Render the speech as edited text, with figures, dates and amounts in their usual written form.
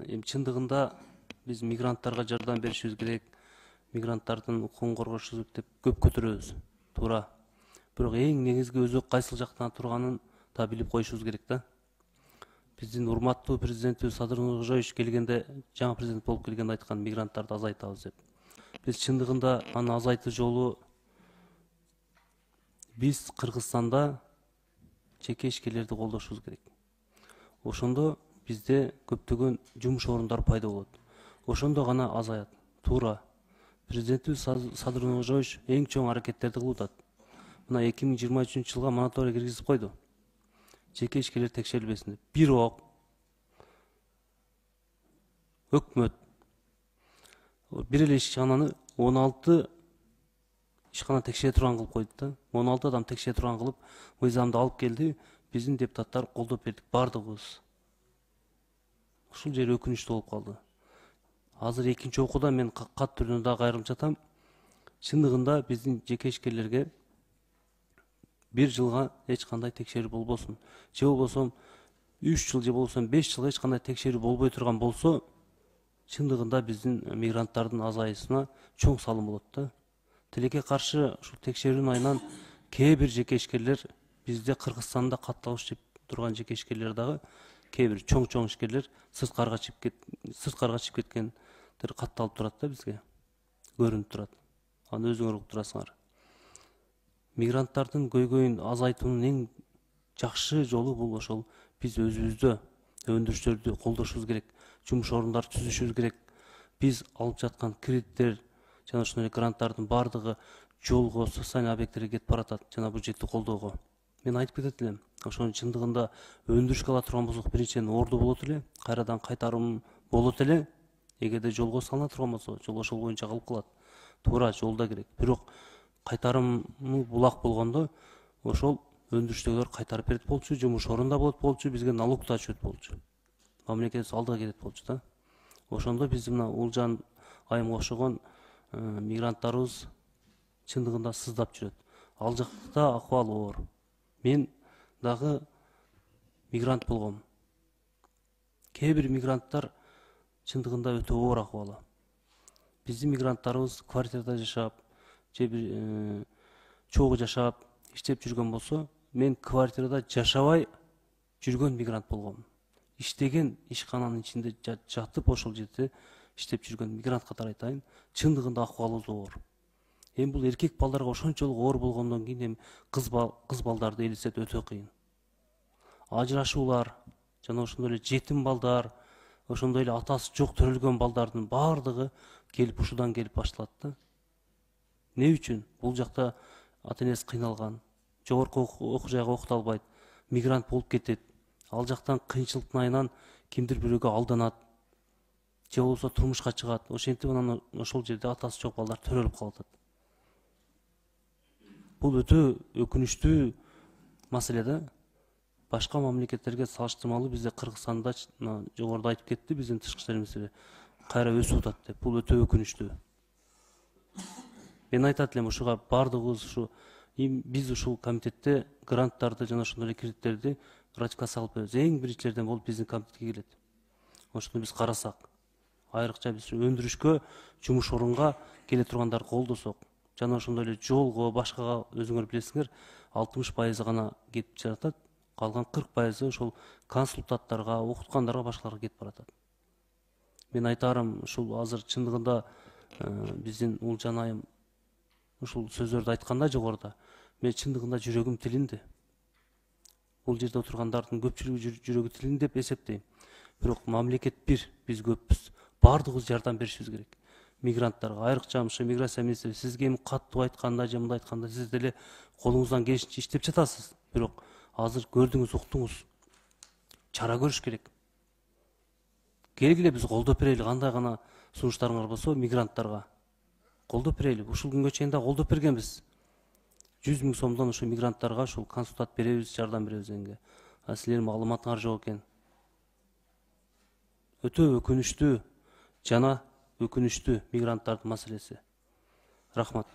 Эми чындыгында биз мигранттарга жардам беришибиз керек, мигранттардын укугун коргошубуз деп көп көтөрөбүз. Туура. Бирок эң негизги өзөк кайсыл жактан турганын да билип коюшубуз керек да. Биздин урматтуу президентибиз Садыр Нуркожоевич келгенде, жаңы президент болуп келгенде айткан мигранттарды азайтабыз деп. Биз чындыгында аны азайтуу жолу биз Кыргызстанда жеке ишкерлерди колдошубуз керек. Ошондо бизде көптөгөн жумуш орундары пайда болот. Ошондо гана азаят. Туура. Президентибиз Садыр Нуркожоевич эң чоң аракеттерди кылып атат. Мына 2023-жылга мониторинг киргизип койду. Жеке ишкерлер текшерилбесин деп. Бирок өкмөт бир эле ишкананы 16 ишкана текшере турган кылып койду да. 16 адам текшере турган кылып, мыйзамды алып келди. Биздин депутаттар колдоп бердик бардыгыбыз. Ушул жери өкүнүчтүү болуп калды. Азыр экинчи окууда мен кат түрүндө да кайрылып жатам. Чындыгында биздин жеке ишкерлерге бир жылга эч кандай текшерүү болбосун. Же болбосо 3 жыл, же болбосо 5 жылга эч кандай текшерүү болбой турган болсо, чындыгында биздин мигранттардын азайысына чоң салым болот да. Тилекке каршы ушул текшерүүнүн айынан кээ бир жеке ишкерлер бизде Кыргызстанда катталыш жеп турган жеке ишкерлер дагы кээ бир чоң ишкерлер сырткарга чыгып кеткендер катталып турат да бизге. Көрүнүп турат. Аны өзүңөр угуп турасыңар. Мигранттардын көйгөйүн азайтуунун эң жакшы жолу бул ошол биз өзүбүздө өндүрүштөрдү колдошубуз керек, жумуш орундары түзүшүбүз керек. Биз алып жаткан кредиттер жана ошондой гранттардын бардыгы жолго, социалдык объекттерге кетип баратат, жана бюджеттик колдоого. Мен айтып кетет элем, ошонун чындыгында өндүрүшкө ала турган болсок, биринчиден орду болот эле, кайрадан кайтарым болот эле. Эгерде жолго салына турган болсо, жол ошол боюнча калып калат. Туура, жолда керек. Бирок кайтарымы булак болгондо ошол өндүрүштөгүлөр кайтарып берет болчу, жумуш орунда болот болчу, бизге налог да түшөт болчу. Мамлекетибиз алдыга кетет болчу да. Ошондо биздин мына Улжан айымга окшогон мигранттарыбыз чындыгында сыздап жүрөт. Ал жакта акыбал оор. Мен дагы мигрант болгом. Кээ бир мигранттар чындыгында өтө оор акыбалы. Биздин мигранттарыбыз квартирада жашап, же бир чогуу жашап, иштеп жүргөн болсо, мен квартирада жашабай жүргөн мигрант болгом. Иштеген ишкананын ичинде жатып ошол жерде иштеп жүргөн мигрант катары айтайын, чындыгында акыбалыбыз оор. Эми бул эркек балдарга ошончолук оор болгондон кийин эми кыз балдарды элестет өтө кыйын. Ажырашуулар жана ошондой эле жетим балдар, ошондой эле атасы жок төрөлгөн балдардын бардыгы келип ушудан келип башталат да. Не үчүн? Бул жакта ата-энеси кыйналган, жогорку окуу жайга окута албайт, мигрант болуп кетет. Ал жактан кыйынчылыктын айынан кимдир бирөөгө алданат, же болбосо турмушка чыгат. Ошентип анан ошол жерде атасы жок балдар төрөлүп калып атат. Бул өтө өкүнүчтүү маселе да. Башка мамлекеттерге салыштырмалуу бизде Кыргызстанда жогоруда айтып кетти, биздин тышкы иштер министри кайра өсүп атат деп. Бул өтө өкүнүчтүү. Мен айтат элем, ушуга бардыгыбыз ушу биз ушул комитетте гранттарды жана ошондой эле кредиттерди ратификация кылып беребиз. Эң биринчилерден болуп биздин комитетке келет. Ошону биз карасак, айрыкча биз өндүрүшкө, жумуш орунга келе тургандарды колдосок, жана ошондой эле жолго, башкага өзүңөр билесиңер, 60% гана кетип жатат. Калган 40% ошол консультанттарга, окуткандарга, башкаларга кетип баратат. Мен айтарым, ушул азыр чындыгында биздин Улжан айым ушул сөздөрдү айтканда жогоруда, мен чындыгында жүрөгүм тилинди. Бул жерде отургандардын көпчүлүгү жүрөгү тилинди деп эсептейм. Бирок мамлекет бир, биз көппүз. Бардыгыбыз жардам беришибиз керек. Мигранттарга, айрыкча ушу миграция министри сизге эми каттуу айтканда, же мындай айтканда сиз деле колуңуздан келишинче иштеп жатасыз. Бирок азыр көрдүңүз, уктуңуз. Чара көрүш керек. Келгиле биз колдоп берели, кандай гана сунуштарыңар болсо мигранттарга колдоп берели. Ушул күнгө чейин да колдоп бергенбиз. 100 000 сомдон ушул мигранттарга ушул консультант беребиз, жардам беребиз дегенге. А силердин маалыматыңар жок экен. Өтө өкүнүчтүү жана өкүнүчтүү мигранттардын маселеси. Рахмат.